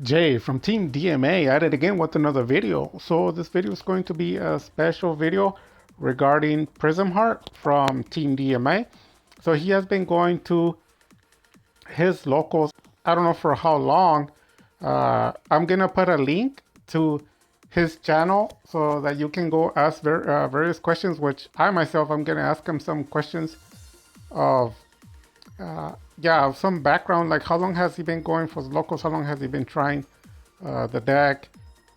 Jay from Team DMA at it again with another video. So this video is going to be a special video regarding Prism Heart from Team DMA. So he has been going to his locals, I don't know for how long. I'm gonna put a link to his channel so that you can go ask various questions, which I myself, I'm gonna ask him some questions of yeah, some background, like how long has he been going for the locals, how long has he been trying the deck,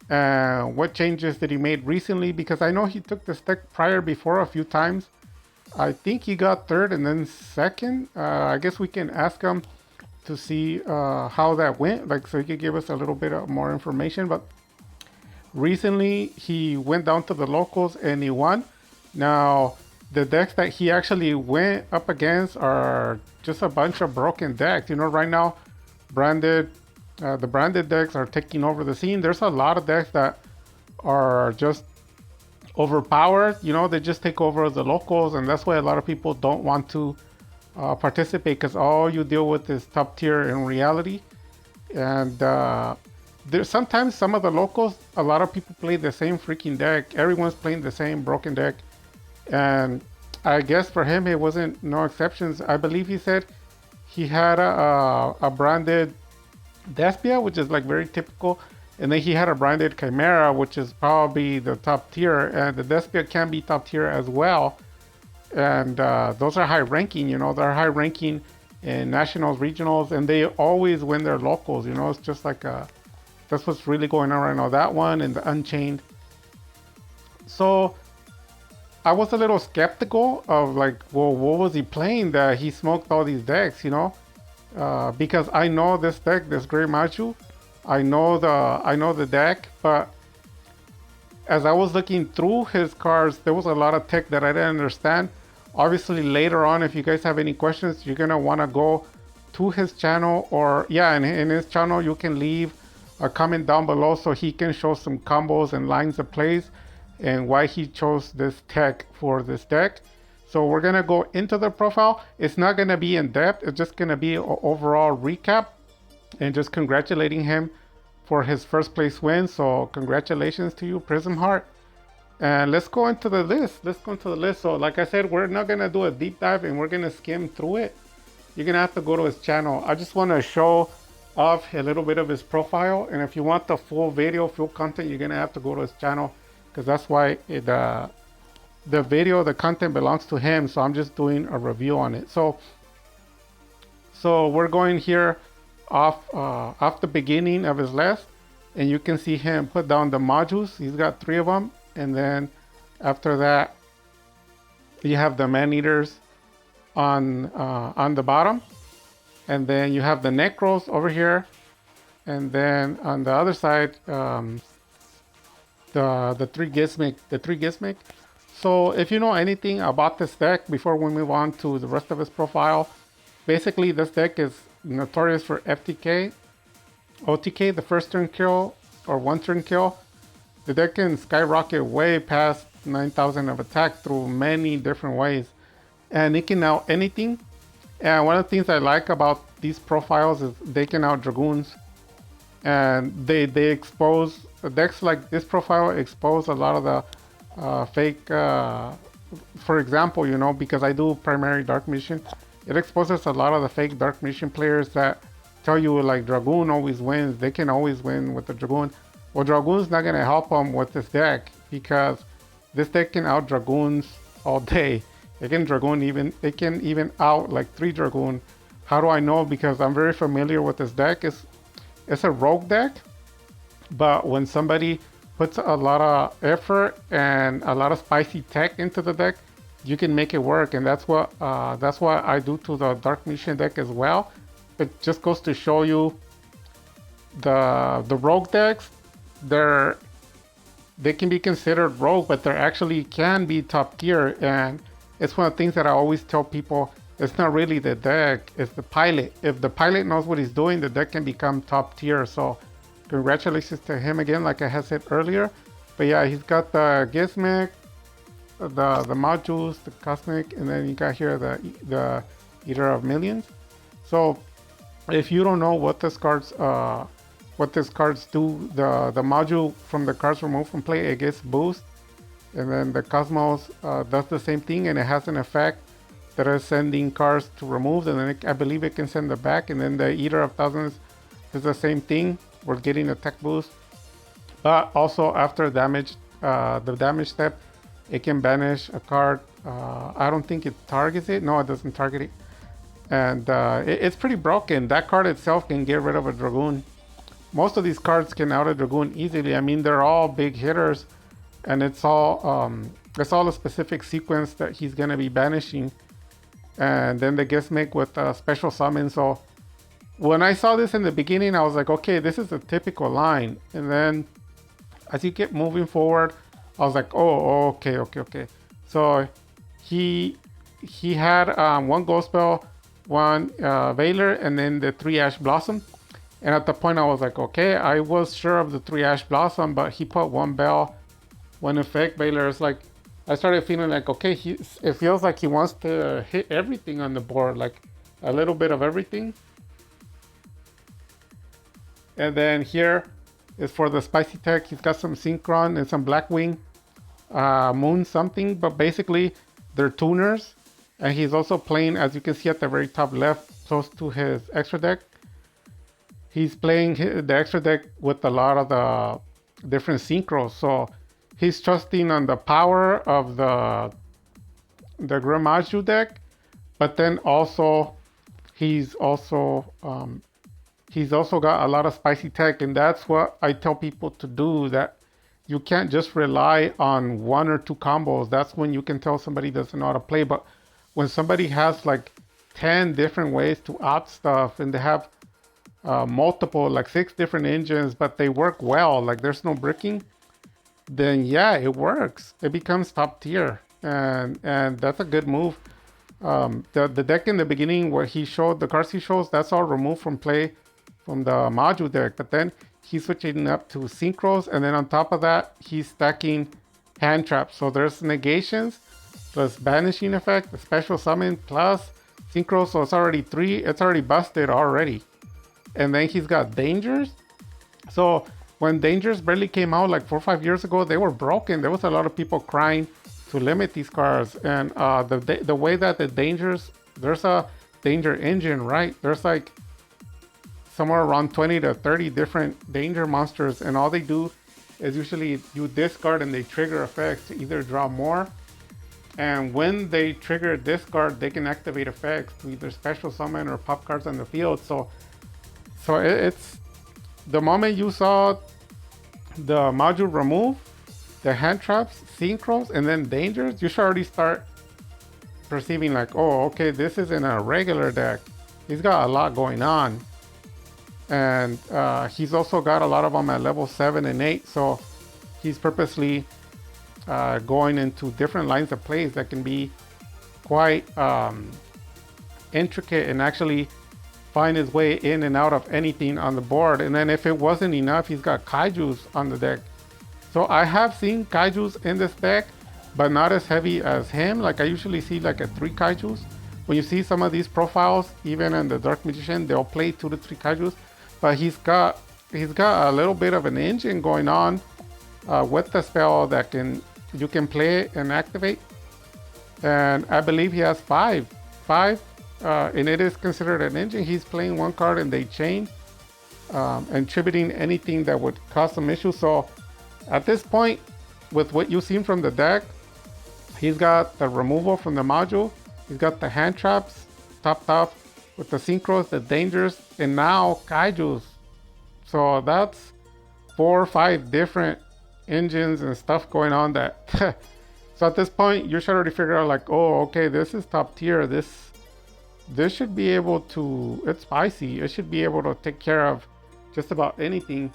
and what changes did he made recently, because I know he took this deck prior before a few times. I think he got third and then second. I guess we can ask him to see how that went, like so he could give us a little bit of more information. But recently he went down to the locals and he won. Now the decks that he actually went up against are just a bunch of broken decks. You know, right now, branded the branded decks are taking over the scene. There's a lot of decks that are just overpowered. You know, they just take over the locals, and that's why a lot of people don't want to participate, because all you deal with is top tier in reality. And there's sometimes some of the locals, a lot of people play the same freaking deck. Everyone's playing the same broken deck, and I guess for him it wasn't no exceptions. I believe he said he had a branded Despia, which is like very typical, and then he had a branded Chimera, which is probably the top tier, and the Despia can be top tier as well. And those are high ranking, you know, they're high ranking in nationals, regionals, and they always win their locals. You know, it's just like that's what's really going on right now. That one and the Unchained. So I was a little skeptical of like, well, what was he playing that he smoked all these decks, you know? Because I know this deck, this Great Maju, I know the deck, but as I was looking through his cards, there was a lot of tech that I didn't understand. Obviously, later on, if you guys have any questions, you're gonna want to go to his channel, or yeah, in his channel, you can leave a comment down below so he can show some combos and lines of plays and why he chose this tech for this deck. So we're gonna go into the profile. It's not gonna be in depth. It's just gonna be an overall recap and just congratulating him for his first place win. So congratulations to you, Prism Heart. And let's go into the list. Let's go into the list. So like I said, we're not gonna do a deep dive and we're gonna skim through it. You're gonna have to go to his channel. I just want to show off a little bit of his profile. And if you want the full video, full content, you're gonna have to go to his channel, because that's why the video, the content belongs to him. So I'm just doing a review on it. So we're going here off the beginning of his list, and you can see him put down the modules. He's got 3 of them, and then after that you have the man eaters on the bottom, and then you have the necros over here, and then on the other side the three gizmic. So if you know anything about this deck, before we move on to the rest of his profile, basically this deck is notorious for FTK, OTK, the first turn kill or one turn kill. The deck can skyrocket way past 9,000 of attack through many different ways, and it can out anything. And one of the things I like about these profiles is they can out dragoons, and they expose decks like this profile, expose a lot of the fake. For example, you know, because I do primary Dark Mission, it exposes a lot of the fake Dark Mission players that tell you like Dragoon always wins. They can always win with the Dragoon. Well, Dragoon's not gonna help them with this deck, because this deck can out Dragoons all day. It can even out like 3 Dragoon. How do I know? Because I'm very familiar with this deck. It's a rogue deck, but when somebody puts a lot of effort and a lot of spicy tech into the deck, you can make it work. And that's what I do to the Dark Mission deck as well. It just goes to show you the rogue decks, they can be considered rogue, but they actually can be top tier. And it's one of the things that I always tell people, it's not really the deck, it's the pilot. If the pilot knows what he's doing, the deck can become top tier. So congratulations to him again, like I had said earlier. But yeah, he's got the Gizmic, the modules, the Cosmic, and then you got here the Eater of Millions. So if you don't know what this card's what these cards do. The module from the cards removed from play, it gets boost, and then the Cosmos does the same thing, and it has an effect that is sending cards to remove, and then I believe it can send it back. And then the Eater of Thousands is the same thing. We're getting a tech boost, but also after damage, the damage step, it can banish a card. I don't think it targets it. No, it doesn't target it. And it's pretty broken. That card itself can get rid of a Dragoon. Most of these cards can out a Dragoon easily. I mean, they're all big hitters, and it's all a specific sequence that he's gonna be banishing. And then the Gizmic with special summon. So when I saw this in the beginning, I was like, okay, this is a typical line. And then as you get moving forward, I was like, oh, okay. So he had one Ghost Spell, one Veiler, and then the 3 Ash Blossom. And at the point I was like, okay, I was sure of the 3 Ash Blossom, but he put one Bell, one effect Veiler. It's like, I started feeling like, okay, it feels like he wants to hit everything on the board, like a little bit of everything. And then here is for the spicy tech. He's got some Synchron and some Blackwing, Moon something, but basically they're tuners. And he's also playing, as you can see at the very top left, close to his extra deck. He's playing the extra deck with a lot of the different synchros. So he's trusting on the power of the Maju deck, but then also he's also got a lot of spicy tech, and that's what I tell people to do. That you can't just rely on one or two combos. That's when you can tell somebody doesn't know how to play. But when somebody has like 10 different ways to out stuff, and they have multiple, like 6 different engines, but they work well, like there's no bricking, then yeah, it works. It becomes top tier, and that's a good move. The deck in the beginning where he showed the cards he shows, that's all removed from play from the Maju deck. But then he's switching up to synchros, and then on top of that, he's stacking hand traps. So there's negations plus banishing effect, a special summon plus synchro. So it's already 3. It's already busted already. And then he's got dangers. So when dangers barely came out like 4 or 5 years ago, they were broken. There was a lot of people crying to limit these cards. And the way that the dangers, there's a danger engine, right? There's like somewhere around 20 to 30 different danger monsters, and all they do is usually you discard and they trigger effects to either draw more, and when they trigger discard, they can activate effects to either special summon or pop cards on the field. So it's the moment you saw the module remove the hand traps, synchros, and then dangers, you should already start perceiving like, oh, okay, this isn't a regular deck. He's got a lot going on. And he's also got a lot of them at level 7 and 8. So he's purposely going into different lines of plays that can be quite intricate and actually find his way in and out of anything on the board. And then if it wasn't enough, he's got Kaijus on the deck. So I have seen Kaijus in this deck, but not as heavy as him. Like I usually see like a 3 Kaijus. When you see some of these profiles, even in the Dark Magician, they'll play 2 to 3 Kaijus. But he's got a little bit of an engine going on with the spell that you can play and activate. And I believe he has 5, and it is considered an engine. He's playing 1 card and they chain, and tributing anything that would cause some issues. So at this point, with what you've seen from the deck, he's got the removal from the module, he's got the hand traps topped off with the synchros, the dangers, and now Kaijus. So that's 4 or 5 different engines and stuff going on that so at this point you should already figure out like, oh, okay, this is top tier. This should be able to, it's spicy, it should be able to take care of just about anything.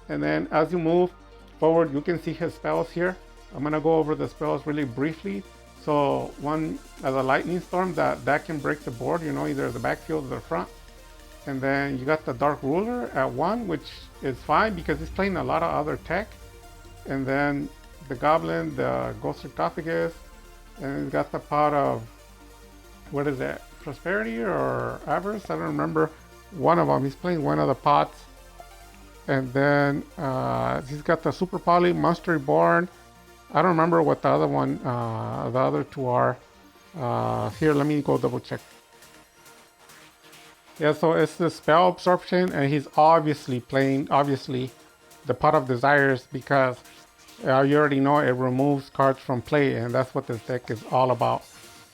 And then as you move forward, you can see his spells here. I'm gonna go over the spells really briefly. So one as a lightning storm, that can break the board, you know, either the backfield or the front. And then you got the Dark Ruler at 1, which is fine because he's playing a lot of other tech. And then the Goblin, the Ghost Sarcophagus, and he's got the pot of, what is that, Prosperity or Avarice? I don't remember. One of them, he's playing one of the pots. And then he's got the Super Poly, Monster Reborn. I don't remember what the other one, the other two are. Here, let me go double check. Yeah, so it's the spell absorption, and he's obviously playing, the Pot of Desires because you already know it removes cards from play, and that's what this deck is all about.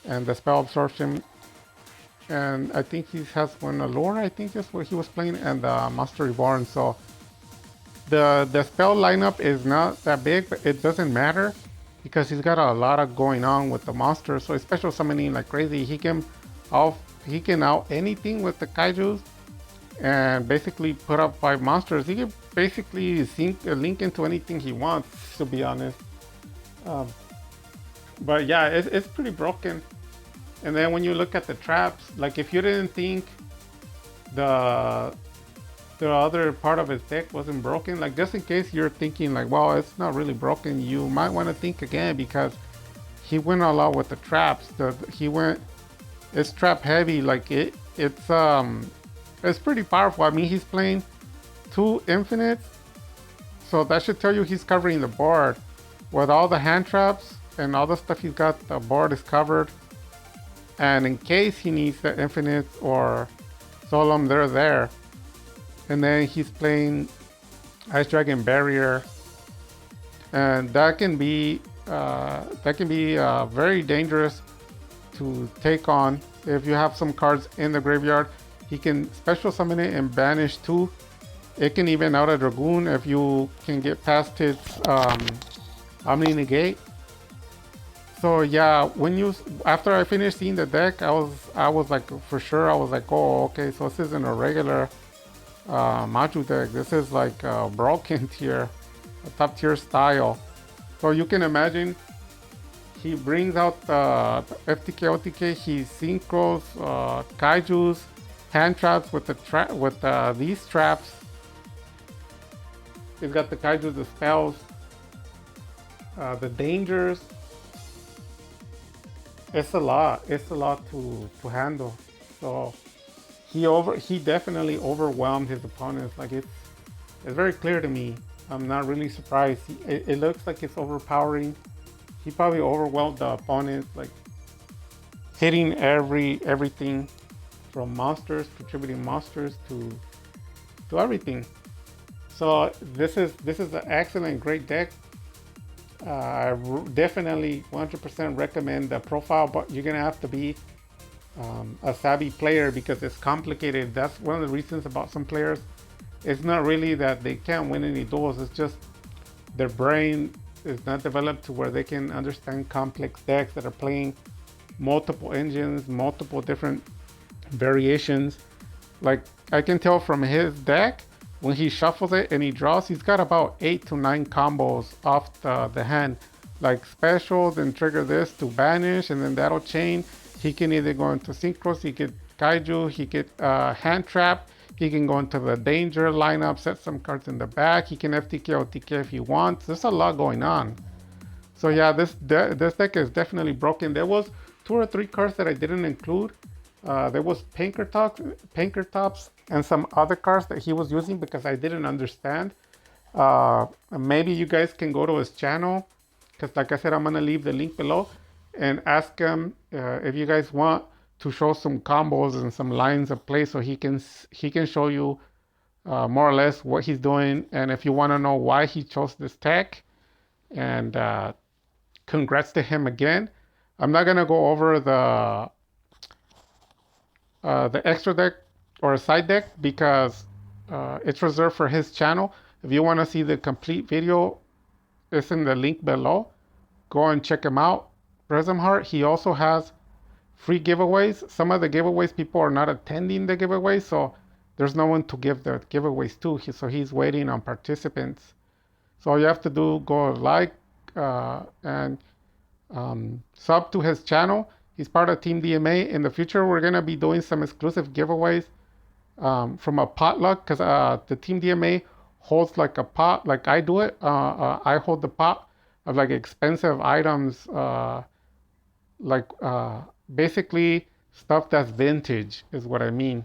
And the spell absorption, and I think he has one Allure, I think that's what he was playing, and the Monster Reborn. So the spell lineup is not that big, but it doesn't matter because he's got a lot of going on with the monsters. So special summoning like crazy. Off he can out anything with the kaijus and basically put up 5 monsters. He can basically link into anything he wants, to be honest. Um, but yeah, it's pretty broken. And then when you look at the traps, like if you didn't think the the other part of his deck wasn't broken, like just in case you're thinking like, well, it's not really broken, you might want to think again because he went a lot with the traps. It's trap heavy. Like it's pretty powerful. I mean, he's playing 2 infinites, so that should tell you he's covering the board with all the hand traps and all the stuff he's got. The board is covered, and in case he needs the infinites or solemn, they're there. And then he's playing Ice Dragon Barrier, and that can be very dangerous to take on. If you have some cards in the graveyard, he can special summon it and banish 2. It can even out a Dragoon if you can get past its Omni Negate. So yeah, after I finished seeing the deck, I was like, for sure, I was like, oh, okay, so this isn't a regular Maju deck. This is like a broken tier, a top tier style. So you can imagine he brings out the FTK, OTK. He synchros kaijus, hand traps with these traps. He's got the kaijus, the spells, the dangers. It's a lot. It's a lot to handle. So he definitely overwhelmed his opponents. Like it's very clear to me. I'm not really surprised. It looks like it's overpowering. He probably overwhelmed the opponents, like hitting everything from monsters, contributing monsters to everything. So this is an excellent, great deck. I definitely 100% recommend the profile, but you're gonna have to be a savvy player because it's complicated. That's one of the reasons about some players. It's not really that they can't win any duels. It's just their brain is not developed to where they can understand complex decks that are playing multiple engines, multiple different variations. Like I can tell from his deck, when he shuffles it and he draws, he's got about 8 to 9 combos off the hand. Like special, then trigger this to banish, and then that'll chain. He can either go into synchros, he get kaiju, he get hand trap, he can go into the danger lineup, set some cards in the back, he can FTK OTK if he wants. There's a lot going on. So yeah, this deck is definitely broken. There was 2 or 3 cards that I didn't include. There was Pinkertops, and some other cards that he was using because I didn't understand. Maybe you guys can go to his channel, because like I said, I'm gonna leave the link below, and ask him if you guys want to show some combos and some lines of play, so he can show you more or less what he's doing. And if you want to know why he chose this tech, and congrats to him again. I'm not gonna go over the extra deck or side deck because it's reserved for his channel. If you want to see the complete video, it's in the link below. Go and check him out. Prism Heart. He also has free giveaways. Some of the giveaways, people are not attending the giveaways, so there's no one to give the giveaways to. So he's waiting on participants. So all you have to do, go like and sub to his channel. He's part of Team DMA. In the future, we're gonna be doing some exclusive giveaways from a potluck, because the Team DMA holds like a pot, like I do it. I hold the pot of like expensive items, like basically stuff that's vintage is what I mean.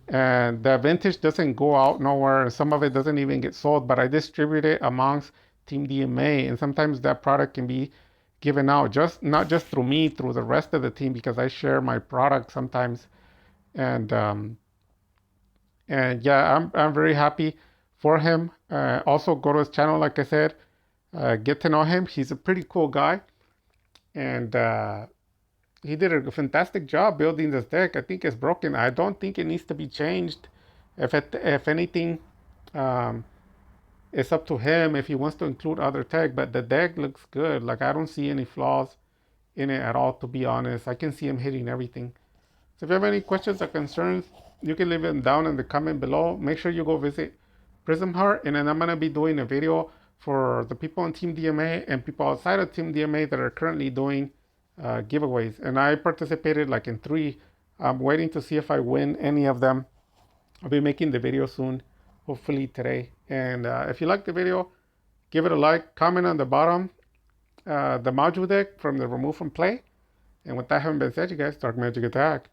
and the vintage doesn't go out nowhere, and some of it doesn't even get sold, but I distribute it amongst Team DMA, and sometimes that product can be given out, just not just through me, through the rest of the team, because I share my product sometimes. And um, and yeah, I'm very happy for him. Also go to his channel, like I said, get to know him. He's a pretty cool guy, and he did a fantastic job building this deck. I think it's broken. I don't think it needs to be changed. If anything, um, it's up to him if he wants to include other tech. But the deck looks good. Like, I don't see any flaws in it at all, to be honest. I can see him hitting everything. So if you have any questions or concerns, you can leave them down in the comment below. Make sure you go visit Prism Heart, and then I'm gonna be doing a video for the people on Team DMA and people outside of Team DMA that are currently doing giveaways. And I participated like in 3. I'm waiting to see if I win any of them. I'll be making the video soon, hopefully today. And if you like the video, give it a like, comment on the bottom, the Maju deck from the remove from play. And with that having been said, you guys, Dark Magic Attack.